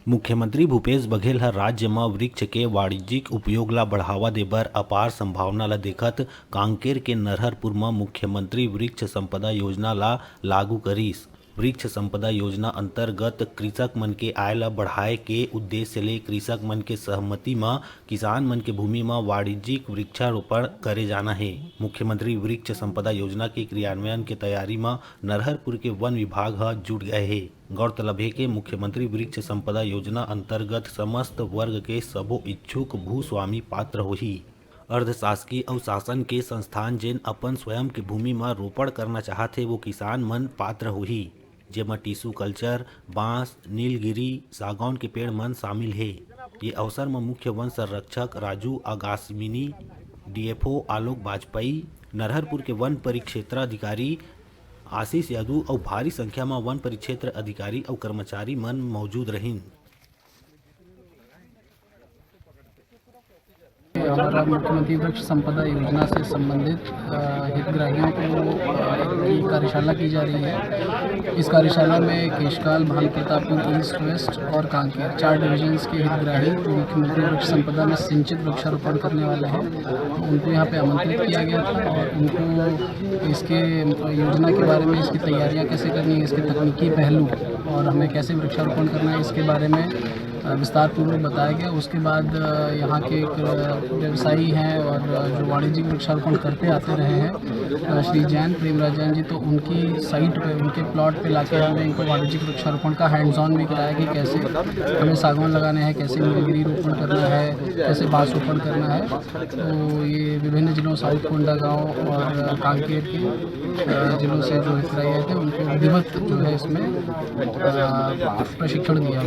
मुख्यमंत्री भूपेश बघेल हर राज्य में वृक्ष के वाणिज्यिक उपयोग ला बढ़ावा दे बर अपार संभावना ला देखत कांकेर के नरहरपुर में मुख्यमंत्री वृक्ष संपदा योजना ला लागू करिस। वृक्ष संपदा योजना अंतर्गत कृषक मन के आय ला बढ़ाए के उद्देश्य ले कृषक मन के सहमति में किसान मन के भूमि में वाणिज्यिक वृक्षारोपण करे जाना है। मुख्यमंत्री वृक्ष संपदा योजना के क्रियान्वयन के तैयारी में नरहरपुर के वन विभाग जुट गए है। गौरतलब है कि मुख्यमंत्री वृक्ष संपदा योजना अंतर्गत समस्त वर्ग के सबो इच्छुक भूस्वामी पात्र होही। अर्धशासकीय और शासन के संस्थान जेन अपन स्वयं के भूमि में रोपण करना चाहते वो किसान मन पात्र होही, जेमा टिश्यू कल्चर, बांस, नीलगिरी, सागौन के पेड़ मन शामिल है। ये अवसर में मुख्य वन संरक्षक राजू आगाशमिनी, डीएफओ आलोक वाजपेयी, नरहरपुर के वन परिक्षेत्राधिकारी आशीष यादव और भारी संख्या में वन परिक्षेत्र अधिकारी और कर्मचारी मन मौजूद रहिन। हमारा मुख्यमंत्री वृक्ष संपदा योजना से संबंधित हितग्राहियों को की कार्यशाला की जा रही है। इस कार्यशाला में केशकाल, भानु प्रतापपुर, ईस्ट वेस्ट और कांकेर 4 डिविजन्स के हितग्राही मुख्यमंत्री वृक्ष संपदा में सिंचित वृक्षारोपण करने वाले हैं, तो उनको यहाँ पे आमंत्रित किया गया था और उनको इसके योजना के बारे में, इसकी तैयारियाँ कैसे करनी है, इसके तकनीकी पहलू और हमें कैसे वृक्षारोपण करना है इसके बारे में विस्तार पूर्वक बताया गया। उसके बाद यहाँ के एक व्यवसायी हैं और जो वाणिज्यिक वृक्षारोपण करते आते रहे हैं श्री जैन प्रेमराज जैन जी, तो उनकी साइट पे, उनके प्लॉट पे लाके हमने इनको वाणिज्यिक वृक्षारोपण का हैंड्स ऑन भी कराया कि कैसे हमें सागौन लगाने हैं, कैसे नीलगिरी रोपण करना है, कैसे बांस रोपण करना है। तो ये विभिन्न जिलों, साउथ कोंडा गाँव और कांकेर के जिलों से जो हितग्राही आए थे उनको विधिवत जो है इसमें प्रशिक्षण दिया।